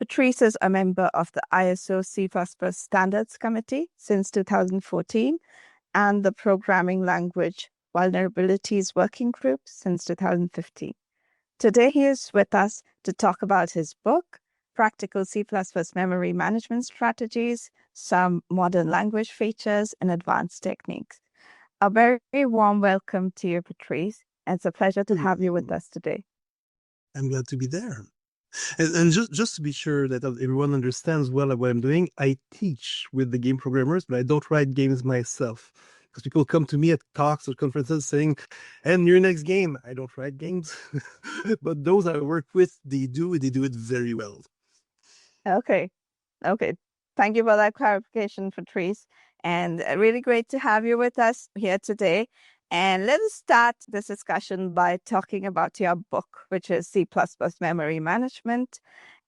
Patrice is a member of the ISO C++ Standards Committee since 2014 and the Programming Language Vulnerabilities Working Group since 2015. Today, he is with us to talk about his book, Practical C++ Memory Management Strategies, Some Modern Language Features, and Advanced Techniques. A very warm welcome to you, Patrice. It's a pleasure to have you with us today. I'm glad to be there. And just to be sure that everyone understands well what I'm doing, I teach with the game programmers, but I don't write games myself. Because people come to me at talks or conferences saying, and your next game, I don't write games. But those I work with, they do it very well. Okay. Thank you for that clarification, Patrice. And really great to have you with us here today. And let us start this discussion by talking about your book, which is C++ Memory Management.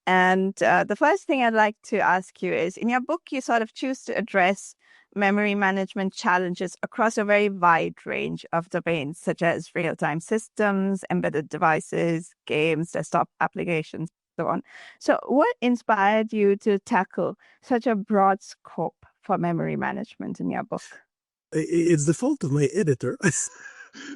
And the first thing I'd like to ask you is, in your book, you sort of choose to address memory management challenges across a very wide range of domains, such as real-time systems, embedded devices, games, desktop applications, so on. So what inspired you to tackle such a broad scope for memory management in your book? It's the fault of my editor.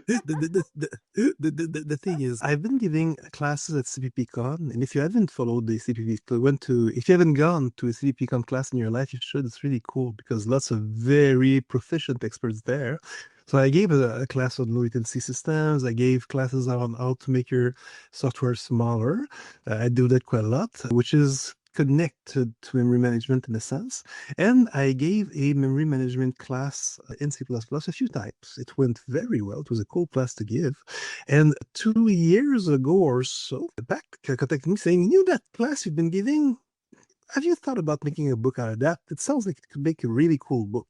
The thing is, I've been giving classes at CPPCon, and if you haven't followed the if you haven't gone to a CPPCon class in your life, you should. It's really cool because lots of very proficient experts there. So I gave a class on low latency systems. I gave classes on how to make your software smaller. I do that quite a lot, which is connected to memory management in a sense. And I gave a memory management class in C++ a few times. It went very well. It was a cool class to give. And 2 years ago or so, Packt contacted me saying, you know that class you've been giving? Have you thought about making a book out of that? It sounds like it could make a really cool book.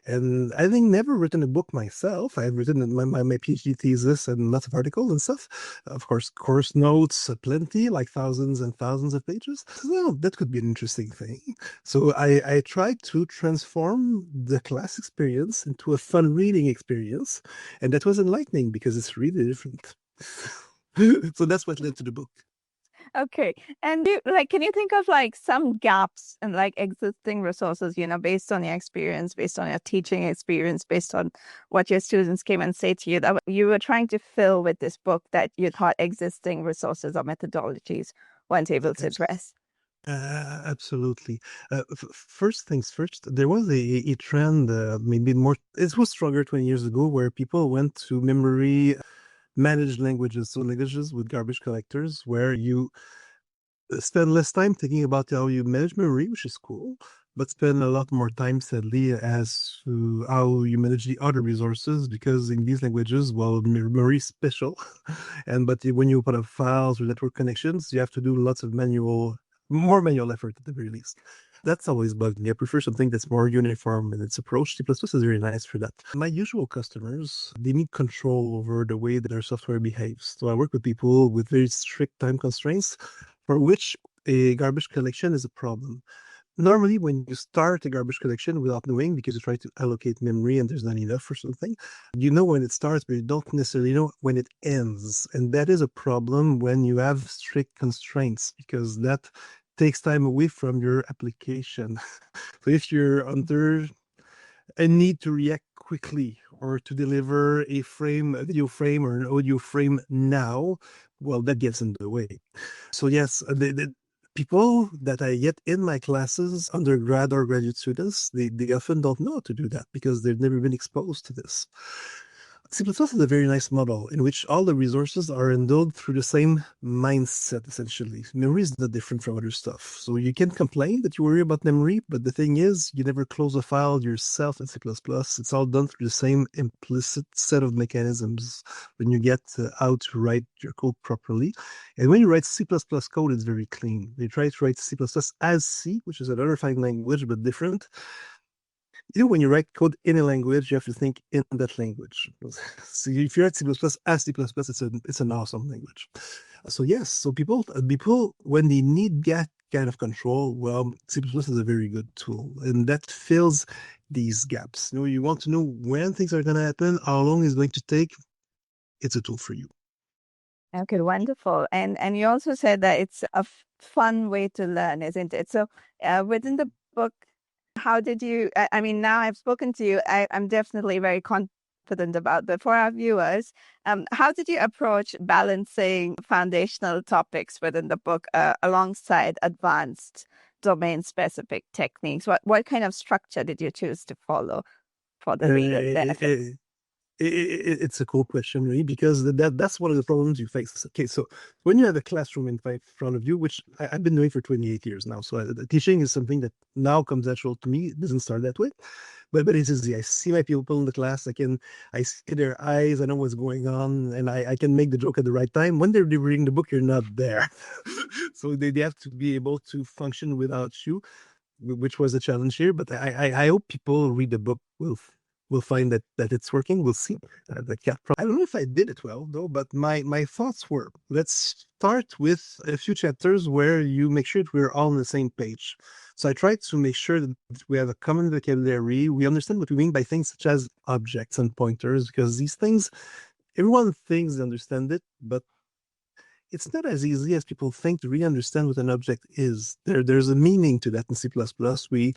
And I think never written a book myself. I've written my PhD thesis and lots of articles and stuff. Of course, course notes, plenty, like thousands and thousands of pages. So that could be an interesting thing. So I tried to transform the class experience into a fun reading experience. And that was enlightening because it's really different. So that's what led to the book. Okay. And can you think of some gaps in existing resources, based on your experience, based on your teaching experience, based on what your students came and say to you that you were trying to fill with this book that you thought existing resources or methodologies weren't able to address? Absolutely. First things first, there was a trend, maybe more, it was stronger 20 years ago, where people went to memory managed languages, so languages with garbage collectors, where you spend less time thinking about how you manage memory, which is cool, but spend a lot more time, sadly, as to how you manage the other resources, because in these languages, well, memory is special. But when you put up files or network connections, you have to do lots of more manual effort at the very least. That's always bugged me. I prefer something that's more uniform in its approach. C++ is very nice for that. My usual customers, they need control over the way that their software behaves. So I work with people with very strict time constraints for which a garbage collection is a problem. Normally, when you start a garbage collection without knowing, because you try to allocate memory and there's not enough for something, you know when it starts, but you don't necessarily know when it ends. And that is a problem when you have strict constraints, because that takes time away from your application. So if you're under a need to react quickly or to deliver a video frame or an audio frame now, well, that gets in the way. So yes, the people that I get in my classes, undergrad or graduate students, they often don't know how to do that because they've never been exposed to this. C++ is a very nice model in which all the resources are endowed through the same mindset, essentially. Memory is not different from other stuff. So you can complain that you worry about memory, but the thing is, you never close a file yourself in C++. It's all done through the same implicit set of mechanisms when you get how to write your code properly. And when you write C++ code, it's very clean. You try to write C++ as C, which is another fine language, but different. When you write code in a language, you have to think in that language. So if you write C++ as C++, it's an awesome language. So yes, so people when they need that kind of control, well, C++ is a very good tool, and that fills these gaps. You want to know when things are going to happen, how long it's going to take. It's a tool for you. Okay, wonderful. And you also said that it's a fun way to learn, isn't it? So, within the book, how did you? I mean, now I've spoken to you, I'm definitely very confident about. But for our viewers, how did you approach balancing foundational topics within the book alongside advanced domain-specific techniques? What kind of structure did you choose to follow for the reader's benefit? It's a cool question, really, because that's one of the problems you face. Okay, so when you have a classroom in front of you, which I've been doing for 28 years now, so teaching is something that now comes natural to me. It doesn't start that way, but it's easy. I see my people in the class. I see their eyes. I know what's going on, and I can make the joke at the right time. When they're reading the book, you're not there, so they have to be able to function without you, which was a challenge here. But I hope people read the book will find that it's working. We'll see. The cat. I don't know if I did it well though, but my thoughts were: let's start with a few chapters where you make sure that we're all on the same page. So I tried to make sure that we have a common vocabulary. We understand what we mean by things such as objects and pointers, because these things, everyone thinks they understand it, but it's not as easy as people think to really understand what an object is. There's a meaning to that in C++. We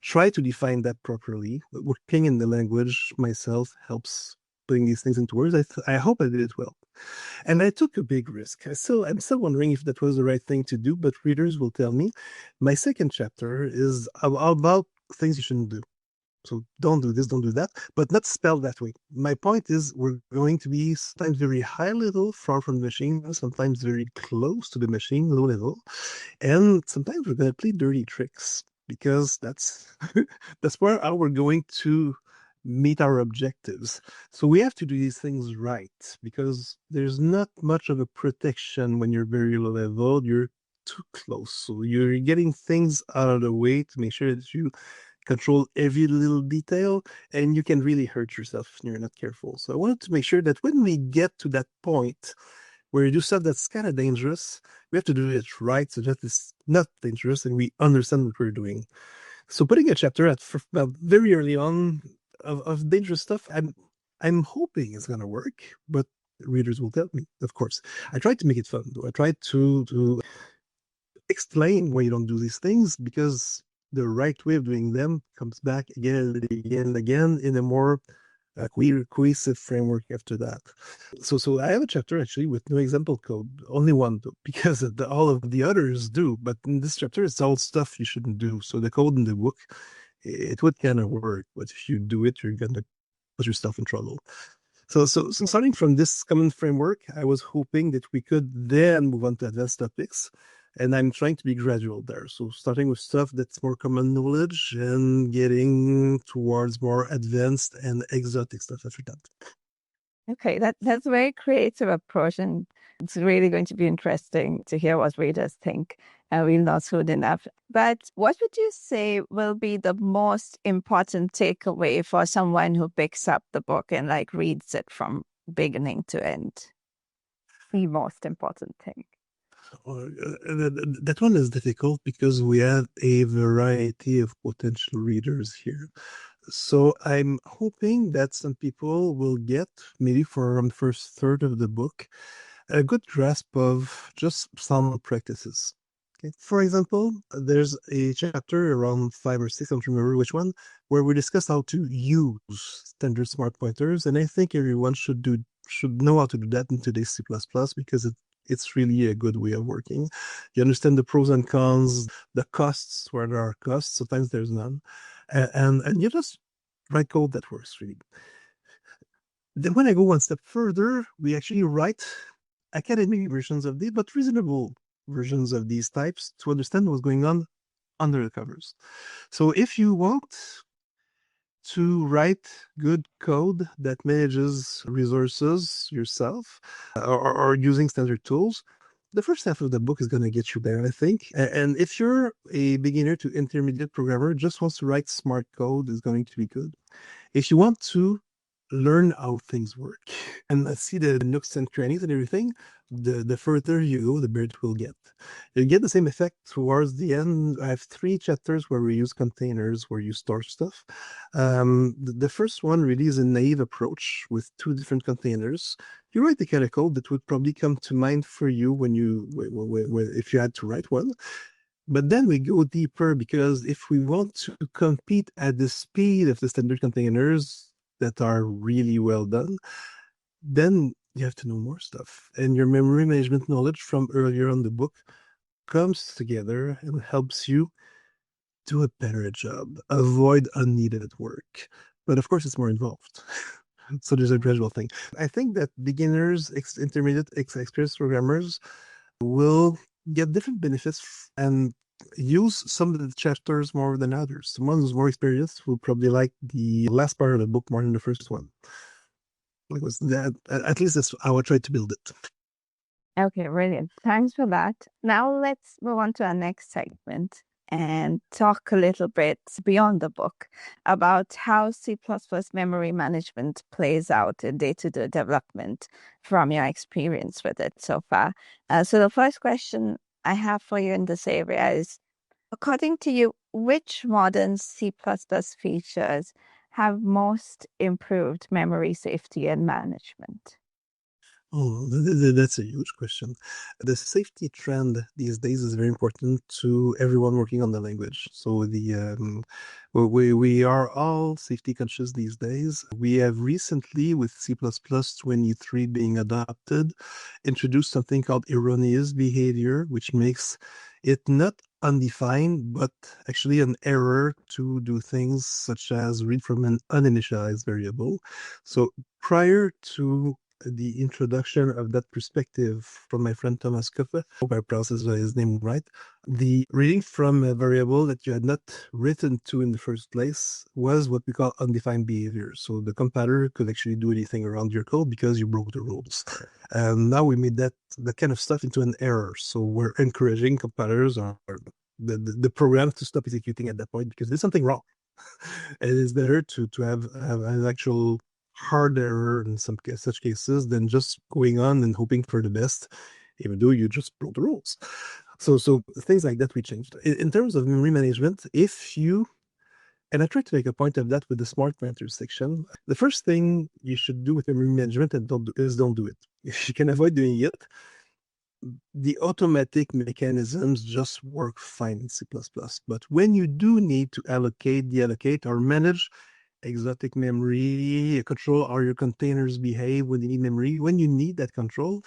try to define that properly. Working in the language myself helps putting these things into words. I hope I did it well. And I took a big risk. I'm still wondering if that was the right thing to do, but readers will tell me. My second chapter is about things you shouldn't do. So don't do this, don't do that, but not spelled that way. My point is we're going to be sometimes very high level, far from the machine, sometimes very close to the machine, low level, and sometimes we're going to play dirty tricks because that's that's where how we're going to meet our objectives. So we have to do these things right because there's not much of a protection when you're very low level. You're too close. So you're getting things out of the way to make sure that you control every little detail, and you can really hurt yourself if you're not careful. So I wanted to make sure that when we get to that point where you do stuff that's kind of dangerous, we have to do it right so that it's not dangerous and we understand what we're doing. So putting a chapter well, very early on of dangerous stuff, I'm hoping it's gonna work, but readers will tell me, of course. I tried to make it fun though. I tried to explain why you don't do these things because the right way of doing them comes back again and again and again in a more cohesive framework after that. So I have a chapter actually with no example code, only one though, because all of the others do. But in this chapter, it's all stuff you shouldn't do. So the code in the book, it would kind of work, but if you do it, you're gonna put yourself in trouble. So starting from this common framework, I was hoping that we could then move on to advanced topics. And I'm trying to be gradual there. So starting with stuff that's more common knowledge and getting towards more advanced and exotic stuff after that. Okay, that's a very creative approach, and it's really going to be interesting to hear what readers think. We'll know soon enough. But what would you say will be the most important takeaway for someone who picks up the book and like reads it from beginning to end? The most important thing. That one is difficult because we have a variety of potential readers here. So I'm hoping that some people will get, maybe from the first third of the book, a good grasp of just some practices. Okay. For example, there's a chapter around five or six, I don't remember which one, where we discuss how to use standard smart pointers, and I think everyone should know how to do that in today's C++ because it's really a good way of working. You understand the pros and cons, the costs where there are costs. Sometimes there's none, and you just write code that works really. Then when I go one step further, we actually write academic versions of these, but reasonable versions of these types to understand what's going on under the covers. So if you want to write good code that manages resources yourself or using standard tools, the first half of the book is going to get you there, I think. And if you're a beginner to intermediate programmer, just wants to write smart code, is going to be good. If you want to learn how things work and see the nooks and crannies and everything, the further you go, the better it will get. You get the same effect towards the end. I have three chapters where we use containers, where you store stuff. The first one really is a naive approach with two different containers. You write the kind of code that would probably come to mind for you when if you had to write one. But then we go deeper because if we want to compete at the speed of the standard containers that are really well done, then you have to know more stuff. And your memory management knowledge from earlier on the book comes together and helps you do a better job, avoid unneeded work. But of course, it's more involved. So there's a gradual thing. I think that beginners, intermediate, experienced programmers will get different benefits and use some of the chapters more than others. Someone who's more experienced will probably like the last part of the book more than the first one. Like was that at least that's how I tried to build it. Okay, brilliant. Thanks for that. Now let's move on to our next segment and talk a little bit beyond the book about how C++ memory management plays out in day-to-day development from your experience with it so far. So the first question I have for you in this area is, according to you, which modern C++ features have most improved memory safety and management? Oh, that's a huge question. The safety trend these days is very important to everyone working on the language. So we are all safety conscious these days. We have recently, with C++23 being adopted, introduced something called erroneous behavior, which makes it not undefined, but actually an error to do things such as read from an uninitialized variable. So prior to the introduction of that perspective from my friend Thomas Kupfe, hope I pronounced his name right, the reading from a variable that you had not written to in the first place was what we call undefined behavior. So the compiler could actually do anything around your code because you broke the rules. And now we made that kind of stuff into an error. So we're encouraging compilers or the program to stop executing at that point because there's something wrong. It is better to have an actual hard error in such cases than just going on and hoping for the best, even though you just broke the rules. So things like that we changed. In terms of memory management, if you and I tried to make a point of that with the smart pointers section. The first thing you should do with memory management and don't do it. If you can avoid doing it, the automatic mechanisms just work fine in C++. But when you do need to deallocate, or manage exotic memory, control how your containers behave when you need memory, when you need that control,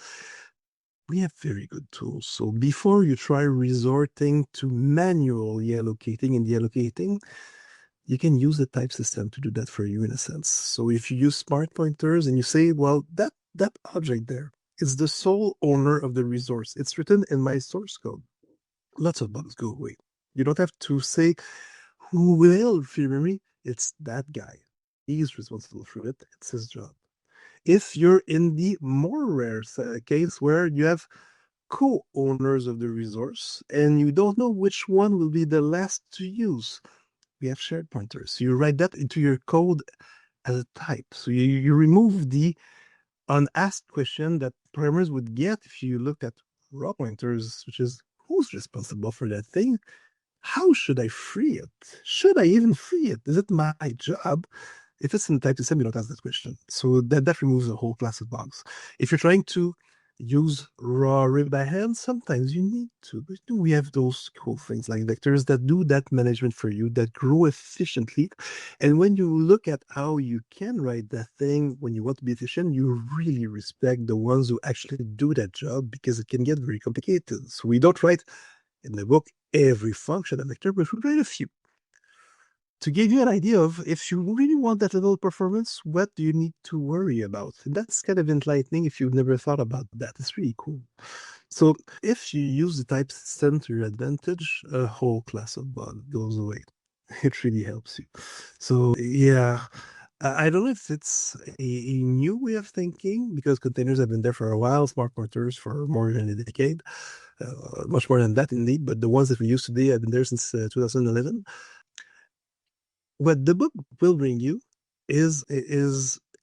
we have very good tools. So before you try resorting to manually allocating and deallocating, you can use the type system to do that for you in a sense. So if you use smart pointers and you say, well, that object there is the sole owner of the resource. It's written in my source code. Lots of bugs go away. You don't have to say who will free memory. It's that guy. He's responsible for it. It's his job. If you're in the more rare case where you have co-owners of the resource and you don't know which one will be the last to use, we have shared pointers. So you write that into your code as a type. So you remove the unasked question that programmers would get if you looked at raw pointers, which is who's responsible for that thing? How should I free it? Should I even free it? Is it my job? If it's in the type system, you don't ask that question. So that removes a whole class of bugs. If you're trying to use raw RAII by hand, sometimes you need to. But we have those cool things like vectors that do that management for you, that grow efficiently. And when you look at how you can write that thing when you want to be efficient, you really respect the ones who actually do that job because it can get very complicated. So we don't write in the book every function of vector, but we write a few to give you an idea of if you really want that level of performance, what do you need to worry about? And that's kind of enlightening if you've never thought about that. It's really cool. So if you use the type system to your advantage, a whole class of bug goes away. It really helps you. So yeah, I don't know if it's a new way of thinking because containers have been there for a while, smart pointers for more than a decade, much more than that indeed. But the ones that we use today have been there since 2011. What the book will bring you is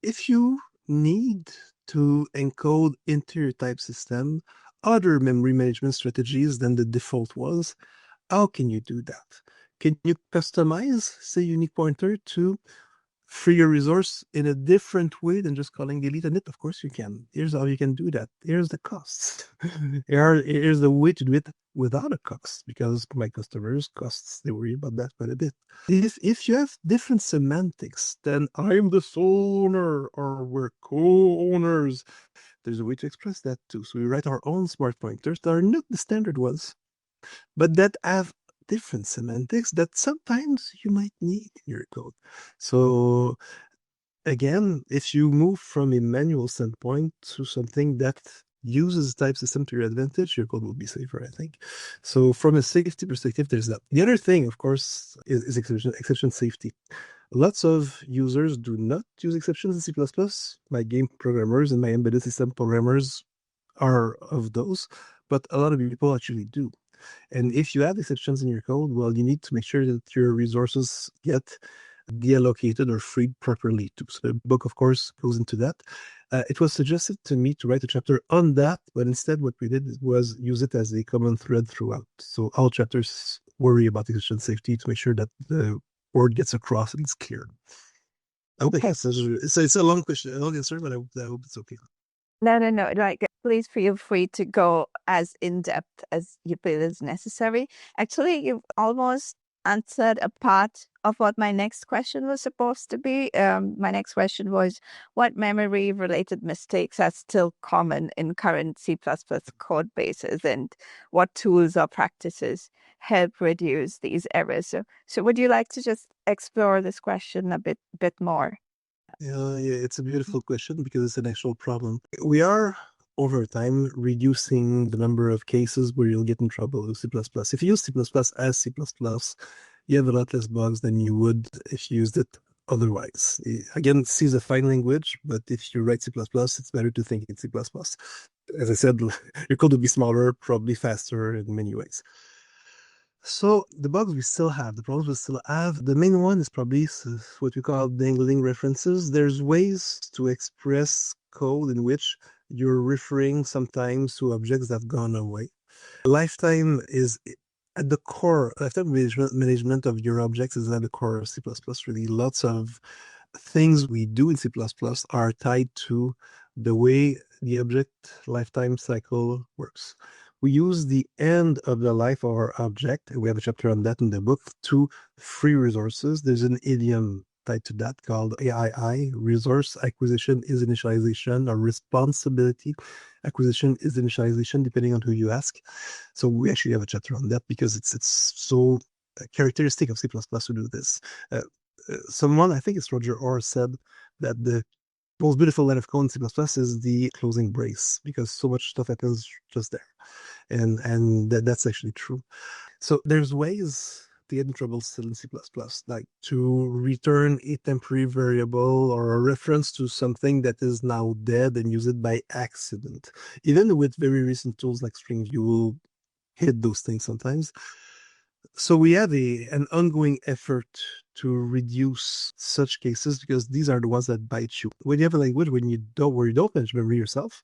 if you need to encode into your type system other memory management strategies than the default was, how can you do that? Can you customize, say, unique pointer to free your resource in a different way than just calling delete on it? Of course you can. Here's how you can do that. Here's the costs. Here's the way to do it without a cost, because my customers costs, they worry about that quite a bit. If you have different semantics, then I'm the sole owner or we're co-owners, there's a way to express that too. So we write our own smart pointers that are not the standard ones, but that have different semantics that sometimes you might need in your code. So again, if you move from a manual standpoint to something that uses type system to your advantage, your code will be safer, I think. So from a safety perspective, there's that. The other thing, of course, is exception safety. Lots of users do not use exceptions in C++. My game programmers and my embedded system programmers are of those, but a lot of people actually do. And if you have exceptions in your code, well, you need to make sure that your resources get deallocated or freed properly too. So the book, of course, goes into that. It was suggested to me to write a chapter on that, but instead what we did was use it as a common thread throughout. So all chapters worry about exception safety to make sure that the word gets across and it's clear. I hope it Okay. answers. It's a long question, a long answer, but I hope it's okay. No, no, no. Like, please feel free to go as in depth as you feel is necessary. Actually, you've almost answered a part of what my next question was supposed to be. My next question was, what memory-related mistakes are still common in current C++ code bases, and what tools or practices help reduce these errors? So would you like to just explore this question a bit more? Yeah, it's a beautiful question because it's an actual problem. We are, over time, reducing the number of cases where you'll get in trouble with C++. If you use C++ as C++, you have a lot less bugs than you would if you used it otherwise. Again, C is a fine language, but if you write C++, it's better to think in C++. As I said, your code will be smaller, probably faster in many ways. So the bugs we still have, the problems we still have, the main one is probably what we call dangling references. There's ways to express code in which you're referring sometimes to objects that have gone away. Lifetime is at the core, lifetime management of your objects is at the core of C++, really. Lots of things we do in C++ are tied to the way the object lifetime cycle works. We use the end of the life of our object, we have a chapter on that in the book, to free resources. There's an idiom tied to that called RAII, resource acquisition is initialization, or responsibility acquisition is initialization, depending on who you ask. So we actually have a chapter on that because it's so characteristic of C++ to do this. Someone, I think it's Roger Orr, said that the most beautiful line of code in C++ is the closing brace, because so much stuff happens just there. And that's actually true. So there's ways to get in trouble still in C++, like to return a temporary variable or a reference to something that is now dead and use it by accident. Even with very recent tools like string, you will hit those things sometimes. So we have an ongoing effort to reduce such cases because these are the ones that bite you. When you have a language where you don't manage memory yourself,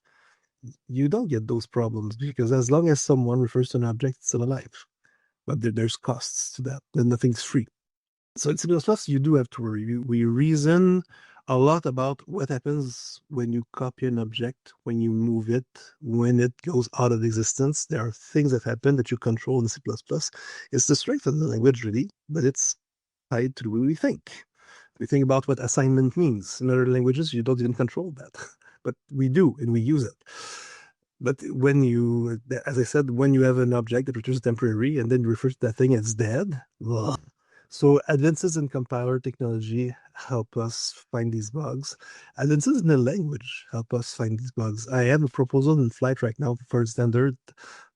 you don't get those problems because as long as someone refers to an object, it's still alive. But there's costs to that, and nothing's free. So in C++, you do have to worry. We reason a lot about what happens when you copy an object, when you move it, when it goes out of existence. There are things that happen that you control in C++. It's the strength of the language, really, but it's tied to the way we think. We think about what assignment means. In other languages, you don't even control that, but we do, and we use it. But when you, as I said, when you have an object that returns temporary and then you refer to that thing as dead, ugh. So advances in compiler technology help us find these bugs. Advances in the language help us find these bugs. I have a proposal in flight right now for a standard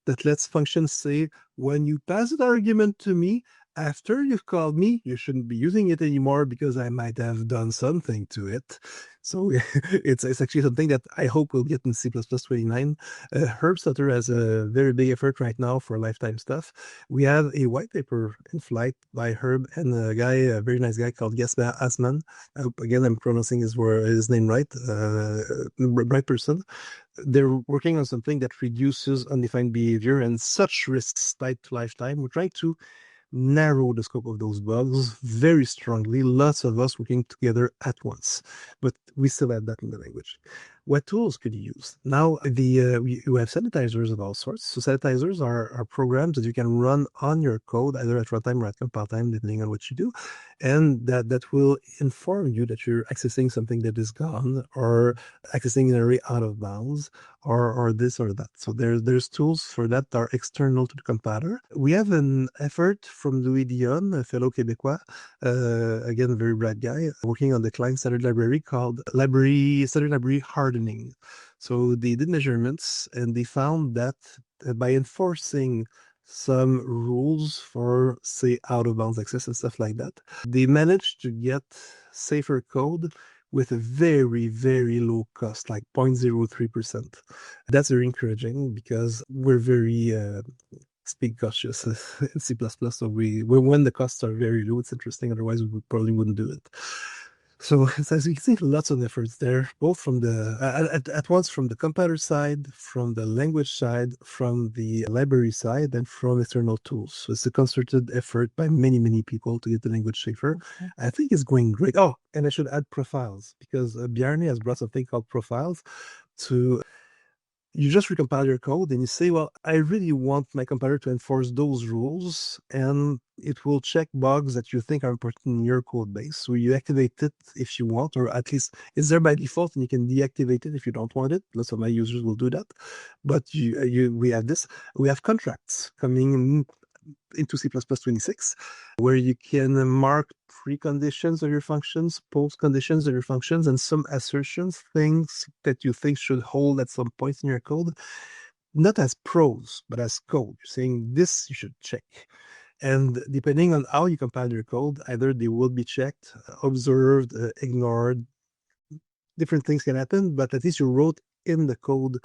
that lets functions say, when you pass an argument to me, after you've called me, you shouldn't be using it anymore because I might have done something to it. So it's actually something that I hope we'll get in C++29. Herbstutter has a very big effort right now for lifetime stuff. We have a white paper in flight by Herb and a very nice guy called Jesper Asman. I hope, again, I'm pronouncing his name right. Right person. They're working on something that reduces undefined behavior and such risks tied to lifetime. We're trying to narrow the scope of those bugs very strongly, lots of us working together at once. But we still have that in the language. What tools could you use? Now, we have sanitizers of all sorts. So sanitizers are programs that you can run on your code, either at runtime or at compile time, depending on what you do. And that will inform you that you're accessing something that is gone or accessing an array out of bounds or this or that. So there's tools for that are external to the compiler. We have an effort from Louis Dion, a fellow Québécois, again, a very bright guy, working on the client standard library called standard library hardening. So they did measurements and they found that by enforcing some rules for, say, out of bounds access and stuff like that, they managed to get safer code with a very, very low cost, like 0.03%. That's very encouraging because we're very speed cautious in C++. So when the costs are very low, it's interesting. Otherwise, we probably wouldn't do it. So as you can see, lots of efforts there, both from at once from the compiler side, from the language side, from the library side, and from external tools. So it's a concerted effort by many, many people to get the language safer. Okay. I think it's going great. Oh, and I should add profiles because Bjarne has brought something called profiles to you just recompile your code and you say, well, I really want my compiler to enforce those rules, and it will check bugs that you think are important in your code base. So you activate it if you want, or at least it's there by default, and you can deactivate it if you don't want it. Lots of my users will do that. But we have this. We have contracts coming into C++26, where you can mark preconditions of your functions, post conditions of your functions, and some assertions, things that you think should hold at some points in your code, not as prose, but as code. You're saying this you should check. And depending on how you compile your code, either they will be checked, observed, ignored, different things can happen, but at least you wrote in the code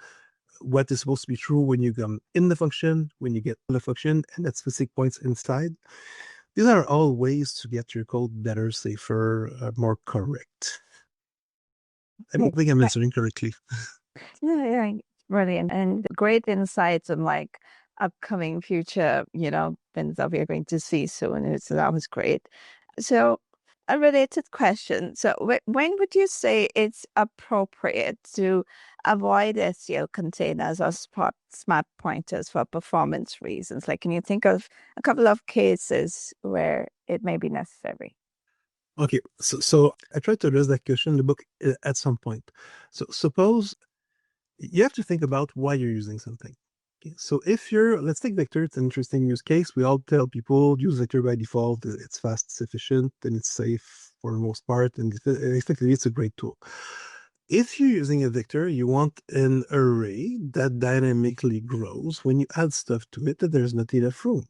what is supposed to be true when you come in the function, when you get the function, and at specific points inside. These are all ways to get your code better, safer, more correct. I don't think I'm answering correctly. Yeah, yeah, brilliant. And great insights on like upcoming future, things that we're going to see soon. That was great. So, a related question. So, when would you say it's appropriate to avoid SEO containers or smart pointers for performance reasons? Like, can you think of a couple of cases where it may be necessary? Okay, so I tried to address that question in the book at some point. So suppose you have to think about why you're using something. Okay, so let's take vector, it's an interesting use case. We all tell people use vector by default, it's fast, it's efficient, and it's safe for the most part, and effectively it's a great tool. If you're using a vector, you want an array that dynamically grows when you add stuff to it that there's not enough room.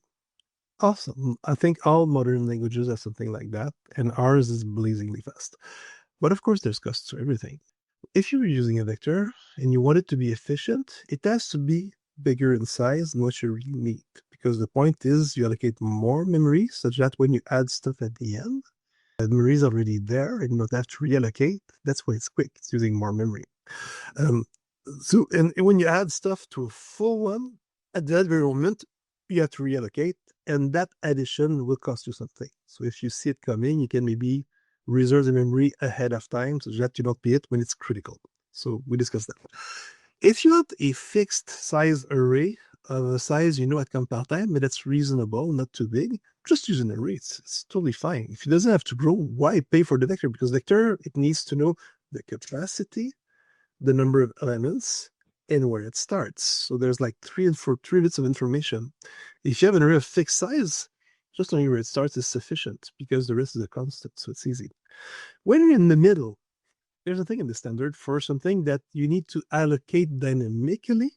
Awesome. I think all modern languages have something like that, and ours is blazingly fast. But of course, there's costs to everything. If you're using a vector and you want it to be efficient, it has to be bigger in size than what you really need. Because the point is you allocate more memory such that when you add stuff at the end, the memory is already there and you don't have to reallocate. That's why it's quick. It's using more memory. Um, and when you add stuff to a full one, at that very moment, you have to reallocate, and that addition will cost you something. So if you see it coming, you can maybe reserve the memory ahead of time so that you don't pay it when it's critical. So we discussed that. If you want a fixed size array of a size at compile time, but that's reasonable, not too big, just use an array. It's totally fine. If it doesn't have to grow, why pay for the vector? Because vector, it needs to know the capacity, the number of elements, and where it starts. So there's like three bits of information. If you have an array of fixed size, just knowing where it starts is sufficient because the rest is a constant, so it's easy. When you're in the middle, there's a thing in the standard for something that you need to allocate dynamically,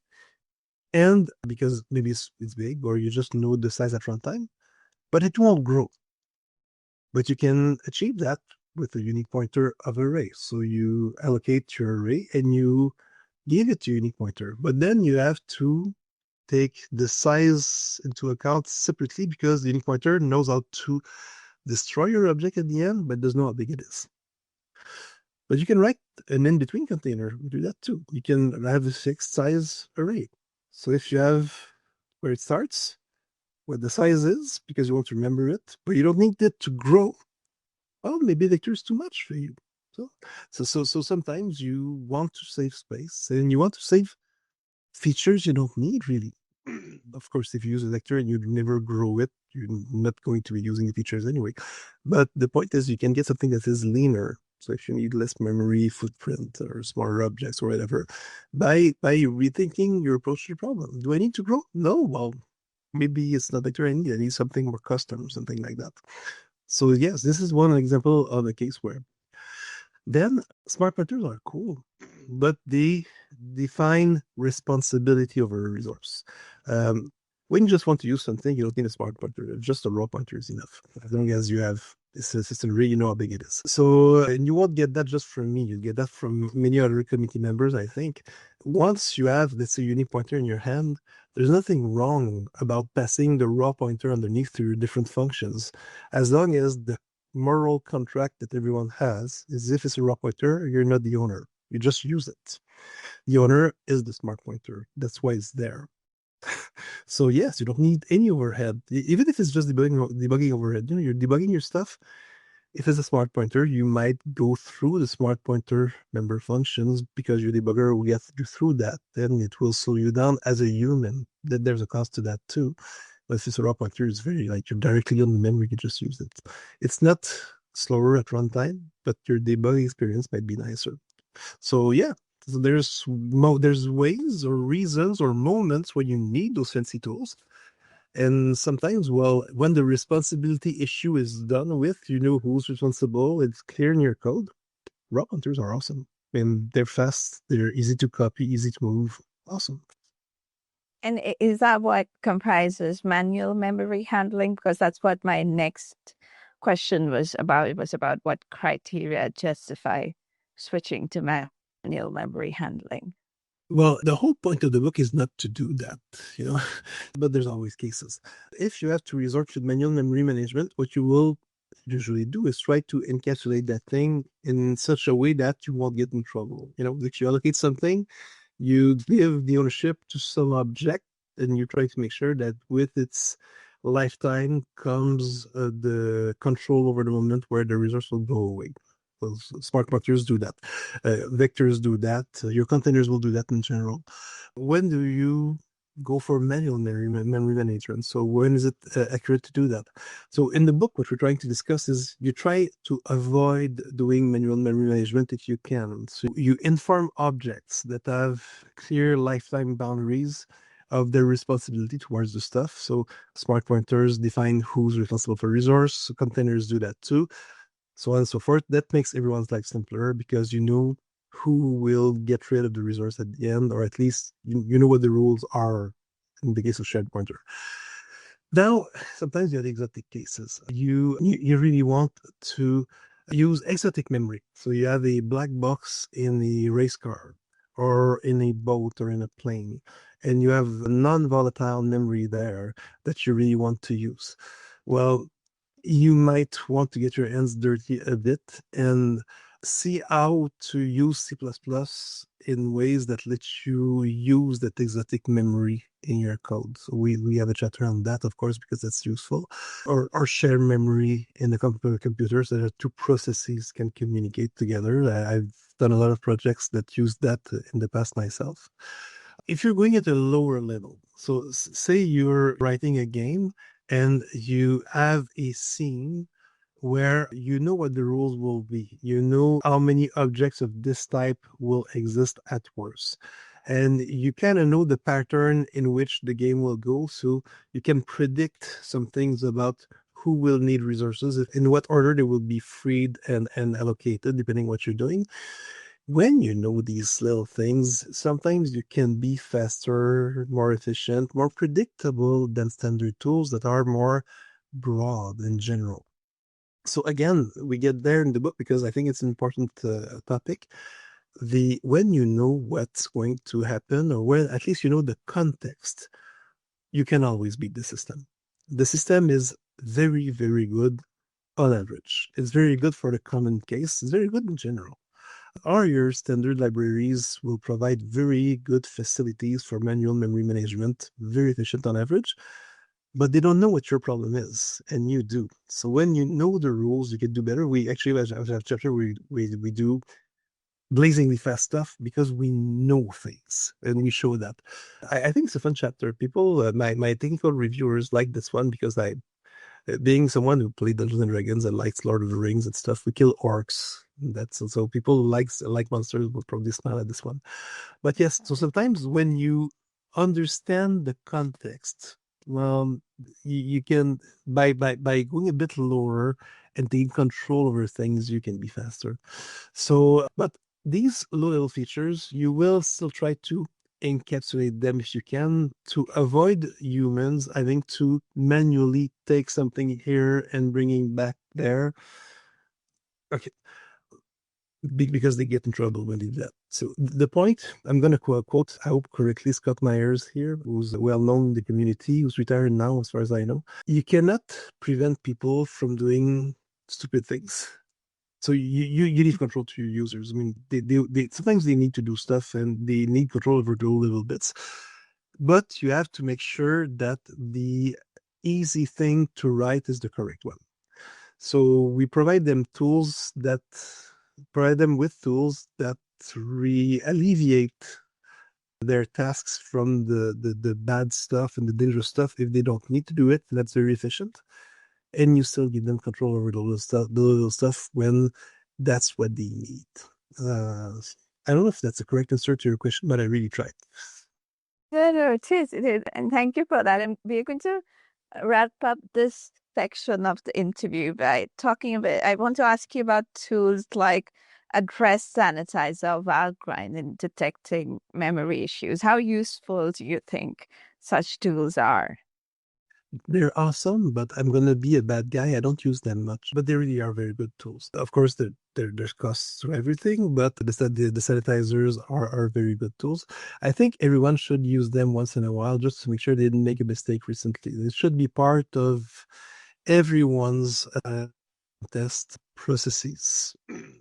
and because maybe it's big or you just know the size at runtime, but it won't grow. But you can achieve that with a unique pointer of array. So you allocate your array and you give it to unique pointer. But then you have to take the size into account separately because the unique pointer knows how to destroy your object at the end, but doesn't know how big it is. But you can write an in-between container. We do that too. You can have a fixed size array. So if you have where it starts, what the size is, because you want to remember it, but you don't need it to grow. Well, maybe vector is too much for you. So sometimes you want to save space and you want to save features you don't need really. Of course, if you use a vector and you never grow it, you're not going to be using the features anyway. But the point is you can get something that is leaner. So if you need less memory footprint or smaller objects or whatever, by rethinking your approach to the problem. Do I need to grow? No. Well, maybe it's not vector I need. I need something more custom, something like that. So yes, this is one example of a case where then smart pointers are cool, but they define responsibility over a resource. Um, when you just want to use something, you don't need a smart pointer. Just a raw pointer is enough. As long as you have this system array, you know how big it is. So, and you won't get that just from me. You get that from many other committee members, I think. Once you have this unique pointer in your hand, there's nothing wrong about passing the raw pointer underneath to your different functions, as long as the moral contract that everyone has is if it's a raw pointer, you're not the owner. You just use it. The owner is the smart pointer. That's why it's there. So yes, you don't need any overhead. Even if it's just debugging overhead, you're debugging your stuff. If it's a smart pointer, you might go through the smart pointer member functions because your debugger will get you through that. Then it will slow you down as a human. That there's a cost to that too. But if it's a raw pointer, it's very like you're directly on the memory, you just use it. It's not slower at runtime, but your debugging experience might be nicer. So yeah, so there's ways or reasons or moments when you need those fancy tools. And sometimes, well, when the responsibility issue is done with, you know who's responsible, it's clear in your code. Raw pointers are awesome. And they're fast, they're easy to copy, easy to move. Awesome. And is that what comprises manual memory handling? Because that's what my next question was about. It was about what criteria justify switching to manual memory handling. Well, the whole point of the book is not to do that, you know, but there's always cases. If you have to resort to manual memory management, what you will usually do is try to encapsulate that thing in such a way that you won't get in trouble. You know, if you allocate something, you give the ownership to some object and you try to make sure that with its lifetime comes the control over the moment where the resource will go away. Those smart pointers do that. Vectors do that. Your containers will do that in general. When do you go for manual memory management? So when is it accurate to do that? So in the book, what we're trying to discuss is you try to avoid doing manual memory management if you can. So you inform objects that have clear lifetime boundaries of their responsibility towards the stuff. So smart pointers define who's responsible for resource. Containers do that too, so on and so forth. That makes everyone's life simpler because you know who will get rid of the resource at the end, or at least you know what the rules are in the case of shared pointer. Now, sometimes you have exotic cases. You really want to use exotic memory. So you have a black box in a race car or in a boat or in a plane, and you have a non-volatile memory there that you really want to use. Well, you might want to get your hands dirty a bit and see how to use C++ in ways that let you use that exotic memory in your code. So we have a chapter on that, of course, because that's useful. Or share memory in the computer so that two processes can communicate together. I've done a lot of projects that use that in the past myself. If you're going at a lower level, so say you're writing a game and you have a scene where you know what the rules will be. You know how many objects of this type will exist at worst. And you kind of know the pattern in which the game will go. So you can predict some things about who will need resources, in what order they will be freed and allocated, depending what you're doing. When you know these little things, sometimes you can be faster, more efficient, more predictable than standard tools that are more broad in general. So again, we get there in the book because I think it's an important topic. When you know what's going to happen, or when at least you know the context, you can always beat the system. The system is very, very good on average. It's very good for the common case. It's very good in general. Your standard libraries will provide very good facilities for manual memory management, very efficient on average, but they don't know what your problem is, and you do. So when you know the rules, you can do better. We actually, as a chapter, we do blazingly fast stuff because we know things and we show that. I think it's a fun chapter. People, my technical reviewers like this one because being someone who played Dungeons and Dragons and likes Lord of the Rings and stuff, we kill orcs. That's so people who like monsters will probably smile at this one. But yes, so sometimes when you understand the context, well, you can by going a bit lower and taking control over things, you can be faster. So, but these low-level features, you will still try to encapsulate them if you can to avoid humans having to manually take something here and bringing back there. Okay, because they get in trouble when they do that. So the point, I'm going to quote, I hope correctly, Scott Myers here, who's well known in the community, who's retired now, as far as I know. You cannot prevent people from doing stupid things. So you leave control to your users. I mean, they sometimes they need to do stuff and they need control over the little bits, but you have to make sure that the easy thing to write is the correct one. So we provide them with tools that alleviate their tasks from the bad stuff and the dangerous stuff. If they don't need to do it, that's very efficient. And you still give them control over the little stuff when that's what they need. Uh, I don't know if that's a correct answer to your question, but I really tried. No, no, it is. It is. And thank you for that. And we're going to wrap up this section of the interview by talking about, I want to ask you about tools like Address Sanitizer or Valgrind in detecting memory issues. How useful do you think such tools are? They're awesome, but I'm gonna be a bad guy. I don't use them much, but they really are very good tools. Of course, there's costs to everything, but the sanitizers are very good tools. I think everyone should use them once in a while just to make sure they didn't make a mistake recently. It should be part of everyone's test processes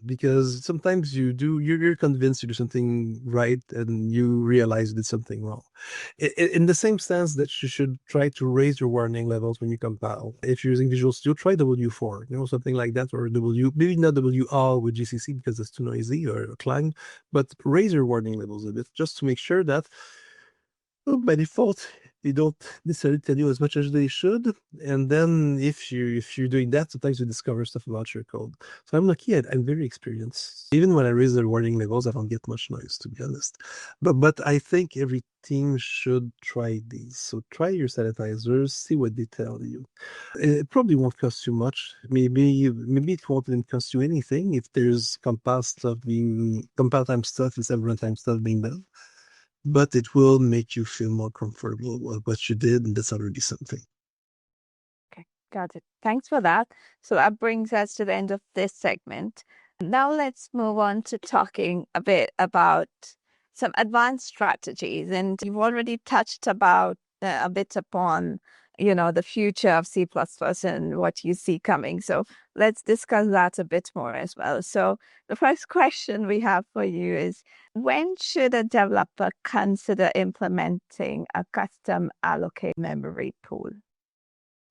because sometimes you're convinced you do something right and you realize you did something wrong in the same sense that you should try to raise your warning levels when you compile. If you're using Visual Studio, try W4, something like that, or maybe not W all with GCC because it's too noisy or Clang, but raise your warning levels a bit just to make sure that by default, they don't necessarily tell you as much as they should. And then if you're doing that, sometimes you discover stuff about your code. So I'm lucky. I'm very experienced. Even when I raise the warning levels, I don't get much noise, to be honest. But I think every team should try these. So try your sanitizers, see what they tell you. It probably won't cost you much. Maybe it won't even cost you anything if there's compile time stuff instead of runtime stuff being done, but it will make you feel more comfortable with what you did, and that's already something. Okay, got it. Thanks for that. So that brings us to the end of this segment. Now let's move on to talking a bit about some advanced strategies. And you've already touched about a bit upon, the future of C++ and what you see coming. So let's discuss that a bit more as well. So the first question we have for you is, when should a developer consider implementing a custom allocate memory pool?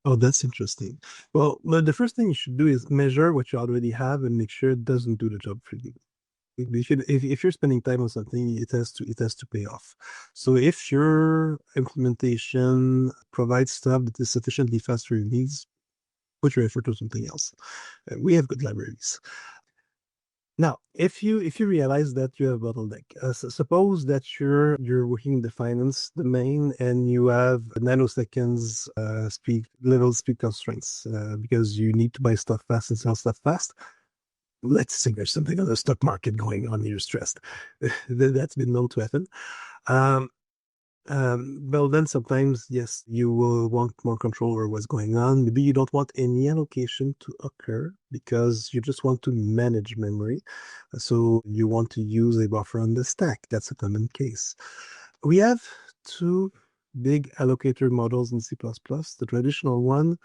Oh, that's interesting. Well, the first thing you should do is measure what you already have and make sure it doesn't do the job for you. If you're spending time on something, it has to pay off. So if your implementation provides stuff that is sufficiently fast for your needs, put your effort to something else. We have good libraries. Now, if you realize that you have a bottleneck, suppose that you're working in the finance domain and you have nanoseconds speed constraints because you need to buy stuff fast and sell stuff fast. Let's say there's something on the stock market going on, and you're stressed. That's been known to happen. Um, Well, then sometimes, yes, you will want more control over what's going on. Maybe you don't want any allocation to occur because you just want to manage memory. So you want to use a buffer on the stack. That's a common case. We have two big allocator models in C++. The traditional one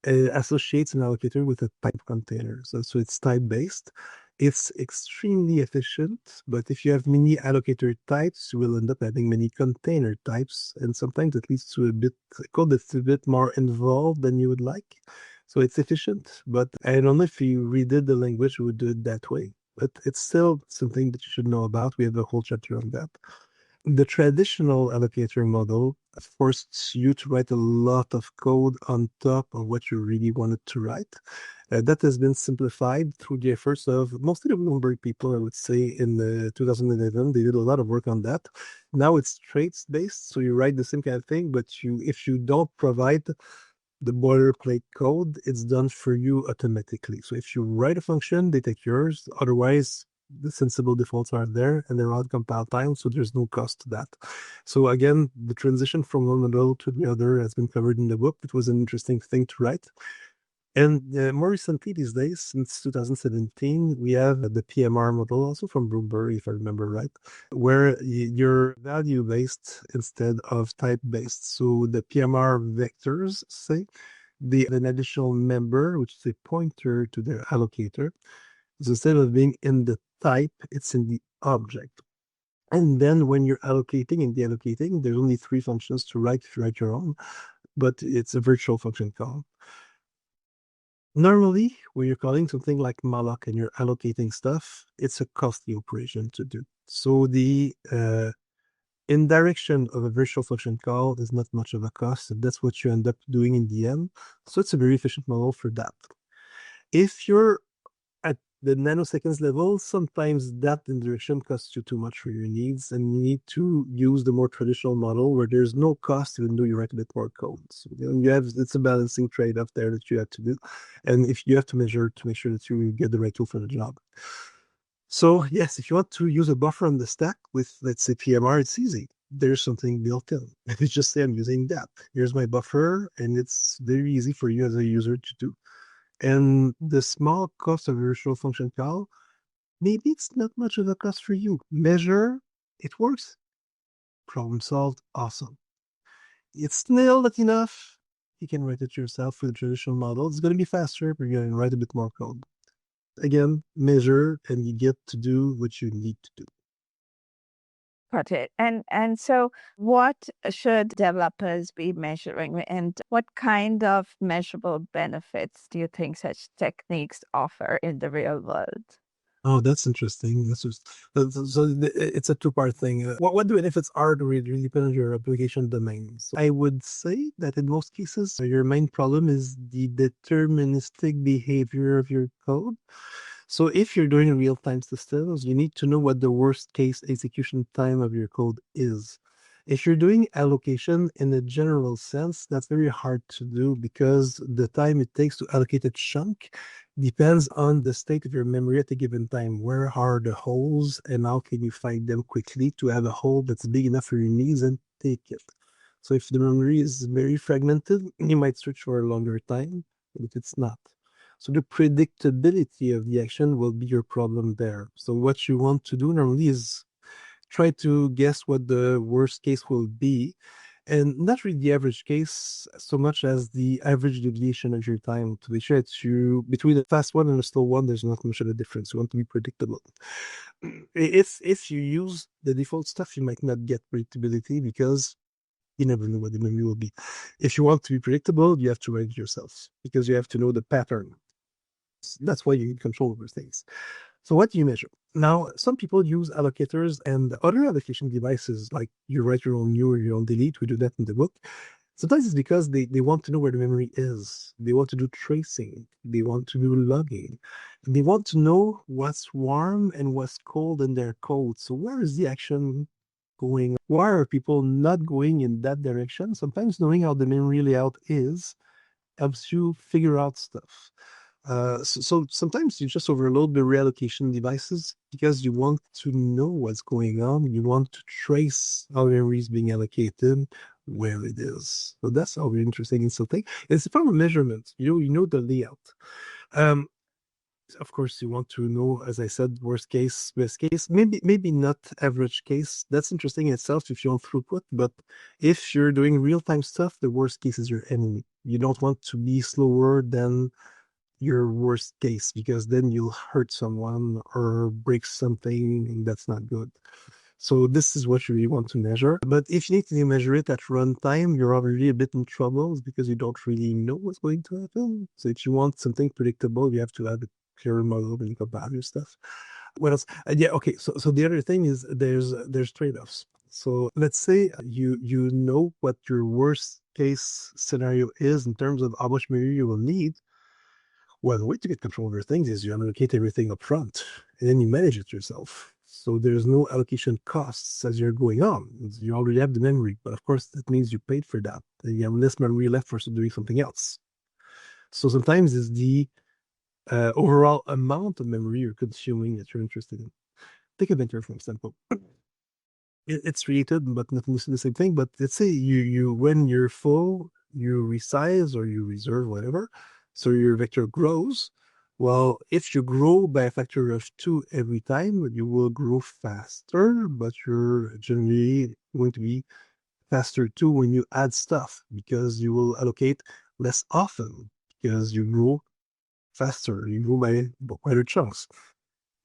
associates an allocator with a type container. So it's type based. It's extremely efficient, but if you have many allocator types, you will end up having many container types, and sometimes it leads to a bit code that's a bit more involved than you would like. So it's efficient, but I don't know if you redid the language, we would do it that way. But it's still something that you should know about. We have a whole chapter on that. The traditional allocator model forced you to write a lot of code on top of what you really wanted to write. That has been simplified through the efforts of mostly the Bloomberg people, I would say, in 2011. They did a lot of work on that. Now it's traits based, so you write the same kind of thing, but if you don't provide the boilerplate code, it's done for you automatically. So if you write a function, they take yours. Otherwise, the sensible defaults are there and they're on compile time, so there's no cost to that. So again, the transition from one model to the other has been covered in the book. It was an interesting thing to write. And more recently, these days, since 2017, we have the PMR model, also from Bloomberg, if I remember right, where you're value based instead of type based. So the PMR vectors say an additional member, which is a pointer to their allocator. So instead of being in the type, it's in the object. And then when you're allocating and deallocating, there's only three functions to write if you write your own, but it's a virtual function call. Normally, when you're calling something like malloc and you're allocating stuff, it's a costly operation to do. So the indirection of a virtual function call is not much of a cost, and that's what you end up doing in the end. So it's a very efficient model for that. If you're at the nanoseconds level, sometimes that indirection costs you too much for your needs, and you need to use the more traditional model where there's no cost, even though you write a bit more code. So it's a balancing trade-off there that you have to do, and if you have to measure to make sure that you get the right tool for the job. So yes, if you want to use a buffer on the stack with, let's say, PMR, it's easy. There's something built in. You just say I'm using that. Here's my buffer, and it's very easy for you as a user to do. And the small cost of virtual function call, maybe it's not much of a cost for you. Measure, it works. Problem solved, awesome. It's still not enough. You can write it yourself with the traditional model. It's going to be faster, but you're going to write a bit more code. Again, measure, and you get to do what you need to do. Got it. And so what should developers be measuring, and what kind of measurable benefits do you think such techniques offer in the real world? Oh, that's interesting. It's a two-part thing. What the benefits are to really depend on your application domain. So I would say that in most cases, your main problem is the deterministic behavior of your code. So if you're doing real-time systems, you need to know what the worst case execution time of your code is. If you're doing allocation in a general sense, that's very hard to do because the time it takes to allocate a chunk depends on the state of your memory at a given time. Where are the holes and how can you find them quickly to have a hole that's big enough for your needs and take it? So if the memory is very fragmented, you might search for a longer time, but if it's not. So the predictability of the action will be your problem there. So what you want to do normally is try to guess what the worst case will be, and not really the average case so much as the average deviation of your time to be sure that you between a fast one and a slow one, there's not much of a difference. You want to be predictable. If you use the default stuff, you might not get predictability because you never know what the memory will be. If you want to be predictable, you have to write it yourself because you have to know the pattern. That's why you need control over things. So what do you measure? Now, some people use allocators and other allocation devices, like you write your own new or your own delete. We do that in the book. Sometimes it's because they want to know where the memory is. They want to do tracing. They want to do logging. They want to know what's warm and what's cold in their code. So where is the action going? Why are people not going in that direction? Sometimes knowing how the memory layout is helps you figure out stuff. So sometimes you just overload the reallocation devices because you want to know what's going on. You want to trace how memory is being allocated, where it is. So that's how we're interested in something. It's from a measurement. You know the layout. Um, of course, you want to know, as I said, worst case, best case. Maybe not average case. That's interesting in itself if you want throughput. But if you're doing real time stuff, the worst case is your enemy. You don't want to be slower than your worst case because then you'll hurt someone or break something and that's not good. So this is what you really want to measure. But if you need to measure it at runtime, you're already a bit in trouble because you don't really know what's going to happen. So if you want something predictable, you have to have a clear model when you compare your stuff. What else? Yeah, okay. So the other thing is there's trade-offs. So let's say you know what your worst case scenario is in terms of how much memory you will need. Well, the way to get control over things is you allocate everything up front and then you manage it yourself. So there's no allocation costs as you're going on. You already have the memory, but of course that means you paid for that. And you have less memory left for doing something else. So sometimes it's the overall amount of memory you're consuming that you're interested in. Take a venture, for example. It's related, but not the same thing. But let's say you when you're full, you resize or you reserve whatever, so your vector grows. Well, if you grow by a factor of 2 every time, you will grow faster, but you're generally going to be faster too when you add stuff because you will allocate less often because you grow faster. You grow by wider chunks.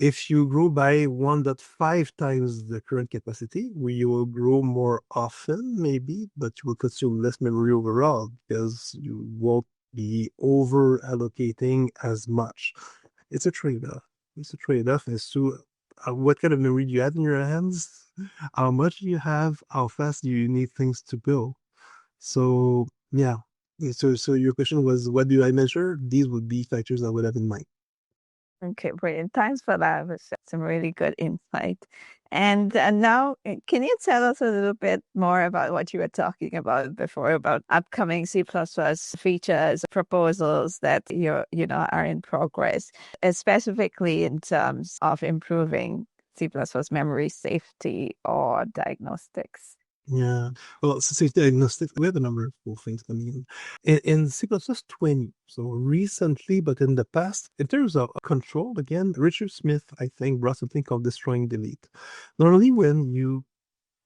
If you grow by 1.5 times the current capacity, you will grow more often, maybe, but you will consume less memory overall because you won't be over allocating as much. It's a trade-off. It's a trade-off as to what kind of memory do you have in your hands, how much do you have, how fast do you need things to go. So, yeah. So your question was, what do I measure? These would be factors I would have in mind. Okay, brilliant. Thanks for that. It was some really good insight. And now, can you tell us a little bit more about what you were talking about before about upcoming C++ features, proposals that are in progress, specifically in terms of improving C++ memory safety or diagnostics? Yeah. Well, since diagnostics, we have a number of cool things coming in. In C++ 20, so recently, but in the past, in terms of control, again, Richard Smith, I think, brought something called destroying delete. Normally, when you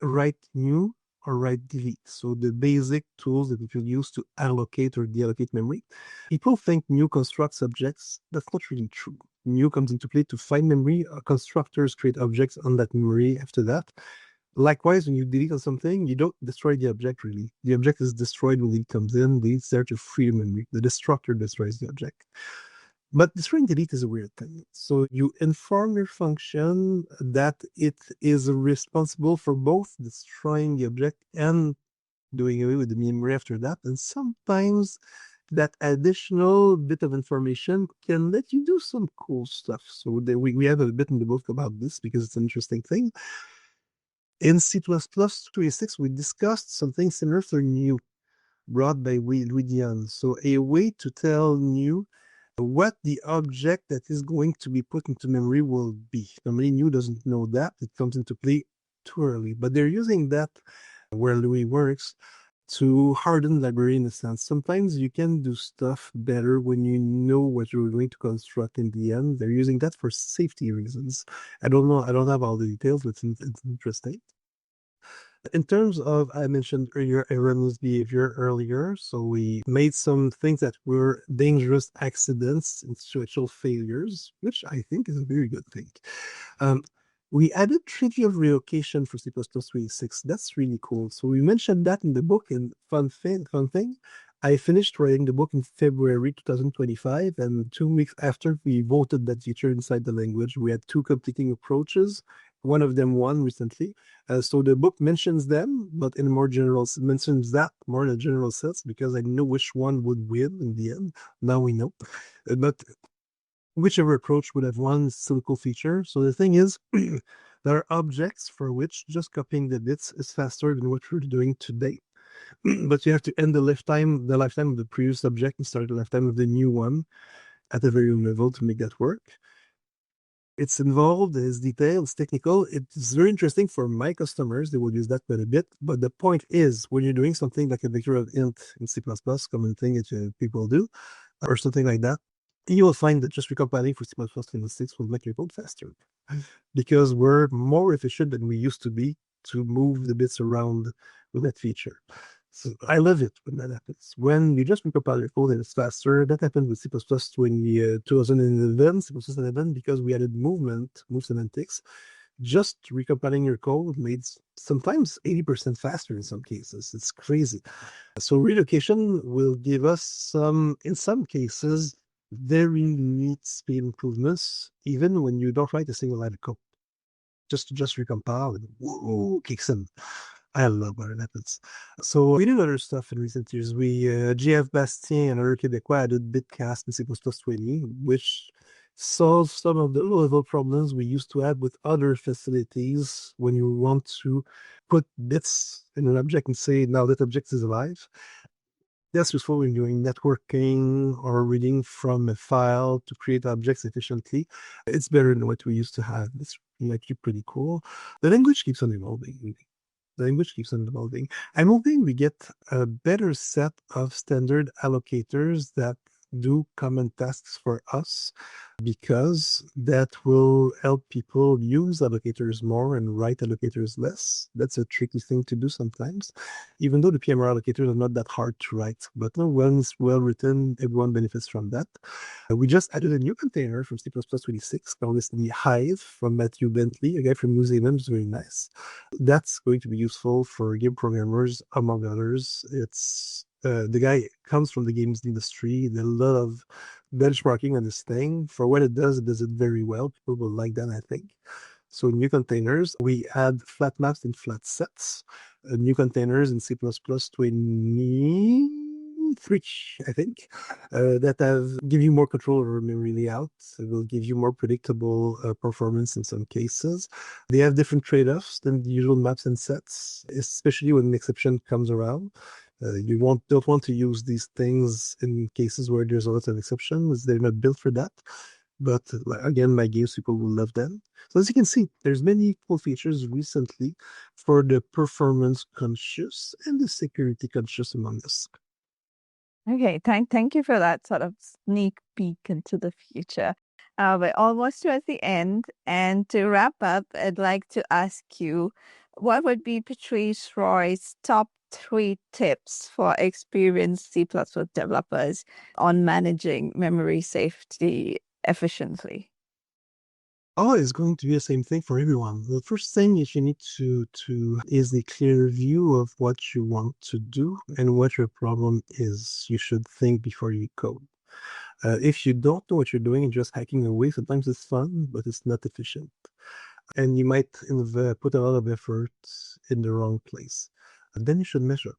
write new or write delete, so the basic tools that you use to allocate or deallocate memory, people think new constructs objects. That's not really true. New comes into play to find memory. Constructors create objects on that memory after that. Likewise, when you delete on something, you don't destroy the object really. The object is destroyed when it comes in. It's there to free memory. The destructor destroys the object. But destroying delete is a weird thing. So you inform your function that it is responsible for both destroying the object and doing away with the memory after that. And sometimes that additional bit of information can let you do some cool stuff. So we have a bit in the book about this because it's an interesting thing. In C++ 26, we discussed something similar for new, brought by Louis Dion. So a way to tell new what the object that is going to be put into memory will be. Normally, new doesn't know that. It comes into play too early. But they're using that where Louis works to harden library in a sense. Sometimes you can do stuff better when you know what you're going to construct in the end. They're using that for safety reasons. I don't know. I don't have all the details, but it's interesting. In terms of, I mentioned earlier, erroneous behavior earlier. So we made some things that were dangerous accidents into actual failures, which I think is a very good thing. Um, we added trivial relocation for C++ 26. That's really cool. So we mentioned that in the book. And fun thing, I finished writing the book in February 2025, and 2 weeks after we voted that feature inside the language, we had two competing approaches. One of them won recently. So the book mentions them, but in more general, mentions that more in a general sense because I know which one would win in the end. Now we know. But whichever approach would have one still cool feature. So the thing is, there are objects for which just copying the bits is faster than what we're doing today. But you have to end the lifetime of the previous object and start the lifetime of the new one. at a very low level to make that work. It's involved, it's detailed, it's technical. It's very interesting for my customers. They will use that quite a bit. But the point is, when you're doing something like a vector of int in C++, common thing that people do, or something like that, you will find that just recompiling for C++ 26 will make your code faster because we're more efficient than we used to be to move the bits around with that feature. So I love it when that happens. When you just recompile your code and it's faster, that happened with C++ 2011, C++11, because we added move semantics. Just recompiling your code made sometimes 80% faster in some cases. It's crazy. So relocation will give us in some cases, very neat speed improvements, even when you don't write a single line of code. Just recompile and whoa, kicks in. I love when it happens. So we did other stuff in recent years. GF Bastien and other Québécois added Bitcast in C++ 20, which solves some of the low-level problems we used to have with other facilities when you want to put bits in an object and say, now that object is alive. That's useful when doing networking or reading from a file to create objects efficiently. It's better than what we used to have. It's actually pretty cool. The language keeps on evolving. The language keeps on evolving. I'm hoping we get a better set of standard allocators that do common tasks for us, because that will help people use allocators more and write allocators less. That's a tricky thing to do sometimes, even though the PMR allocators are not that hard to write. But once well written, everyone benefits from that. We just added a new container from C++ 26 called the Hive from Matthew Bentley, a guy from New Zealand. It's very nice. That's going to be useful for game programmers, among others. It's the guy comes from the games industry. There's a lot of benchmarking on this thing. For what it does very well. People will like that, I think. So new containers, we add flat maps and flat sets. New containers in C++ 23, I think, that give you more control over memory layout. It will give you more predictable performance in some cases. They have different trade-offs than the usual maps and sets, especially when an exception comes around. You don't want to use these things in cases where there's a lot of exceptions. They're not built for that. But again, my games people will love them. So as you can see, there's many cool features recently for the performance conscious and the security conscious among us. Okay, thank you for that sort of sneak peek into the future. We're almost towards the end, and to wrap up, I'd like to ask you, what would be Patrice Roy's top 3 tips for experienced C++ developers on managing memory safety efficiently? Oh, it's going to be the same thing for everyone. The first thing is you need to is a clear view of what you want to do and what your problem is. You should think before you code. If you don't know what you're doing and just hacking away, sometimes it's fun, but it's not efficient. And you might put a lot of effort in the wrong place. And then you should measure.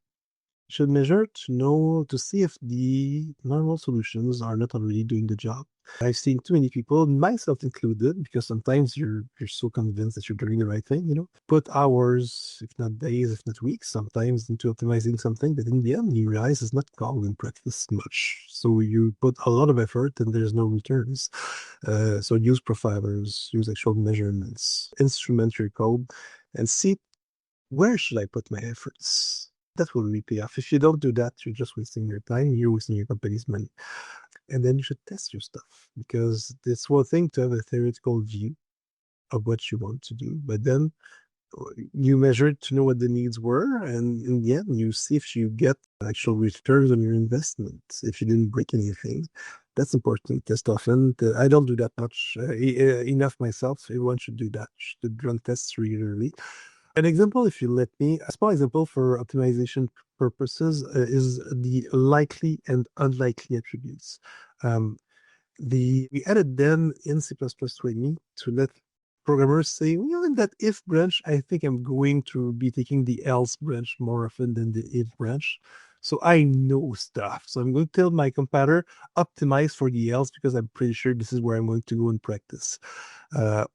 You should measure to know, to see if the normal solutions are not already doing the job. I've seen too many people, myself included, because sometimes you're so convinced that you're doing the right thing, put hours, if not days, if not weeks, sometimes into optimizing something that in the end you realize is not called in practice much. So you put a lot of effort and there's no returns. So use profilers, use actual measurements, instrument your code, and see where should I put my efforts. That will really pay off. If you don't do that, you're just wasting your time, you're wasting your company's money. And then you should test your stuff, because it's one thing to have a theoretical view of what you want to do, but then you measure it to know what the needs were, and in the end you see if you get actual returns on your investment, if you didn't break anything. That's important. Test often. I don't do that much enough myself. Everyone should do that. Should run tests regularly. An example, if you let me, a small example for optimization purposes is the likely and unlikely attributes. Um, we added them in C++ 20 to let programmers say, well, in that if branch, I think I'm going to be taking the else branch more often than the if branch. So I know stuff. So I'm going to tell my compiler, optimize for the else, because I'm pretty sure this is where I'm going to go and practice. Uh,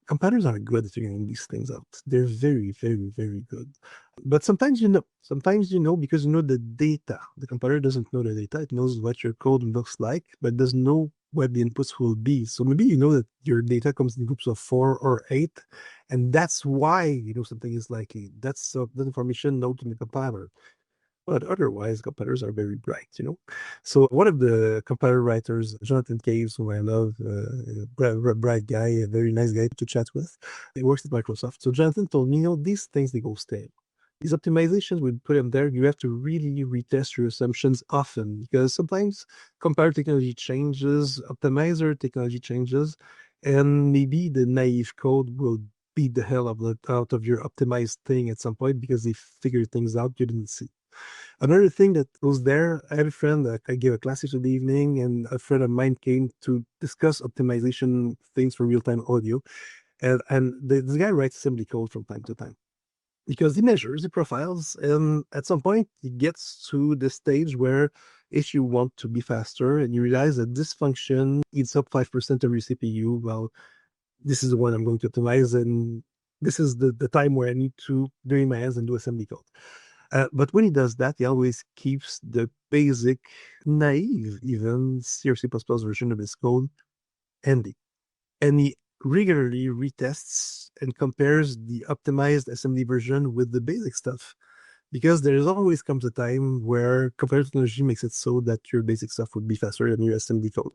Compilers are good at figuring these things out. They're very, very, very good. But sometimes you know because you know the data. The compiler doesn't know the data. It knows what your code looks like, but doesn't know what the inputs will be. So maybe you know that your data comes in groups of 4 or 8, and that's why you know something is likely. That's the information known to the compiler. But otherwise, compilers are very bright, you know. So one of the compiler writers, Jonathan Caves, who I love, bright guy, a very nice guy to chat with, he works at Microsoft. So Jonathan told me, you know, these things they go stale. These optimizations, we put them there. You have to really retest your assumptions often because sometimes compiler technology changes, optimizer technology changes, and maybe the naive code will beat the hell out of your optimized thing at some point because they figured things out you didn't see. Another thing that was there, I had a friend that I gave a class in the evening, and a friend of mine came to discuss optimization things for real-time audio. And this guy writes assembly code from time to time because he measures, he profiles, and at some point he gets to the stage where if you want to be faster and you realize that this function eats up 5% of your CPU, well, this is the one I'm going to optimize, and this is the time where I need to do in my hands and do assembly code. But when he does that, he always keeps the basic, naive, even C or C++ version of his code handy. And he regularly retests and compares the optimized assembly version with the basic stuff. Because there's always comes a time where compiler technology makes it so that your basic stuff would be faster than your assembly code.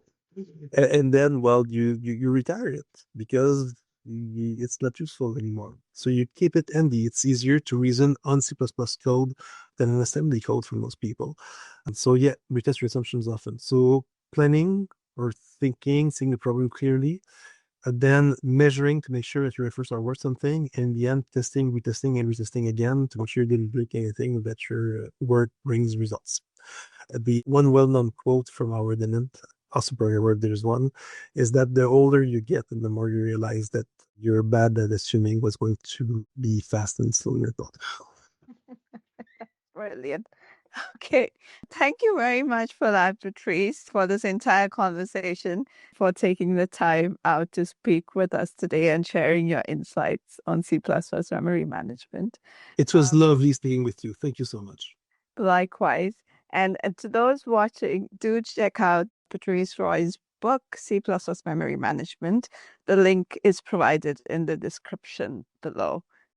And then, well, you retire it because it's not useful anymore. So you keep it handy. It's easier to reason on C++ code than an assembly code for most people. And so, yeah, retest your assumptions often. So planning or thinking, seeing the problem clearly, and then measuring to make sure that your efforts are worth something. In the end, testing, retesting, and retesting again to make sure you didn't break anything, that your work brings results. The one well-known quote from our tenant, also programmer, there's one, is that the older you get and the more you realize that you're bad at assuming what's going to be fast and slow in your thought. Brilliant. Okay. Thank you very much for that, Patrice, for this entire conversation, for taking the time out to speak with us today and sharing your insights on C++ memory management. It was lovely speaking with you. Thank you so much. Likewise. And to those watching, do check out Patrice Roy's book, C++ Memory Management. The link is provided in the description below.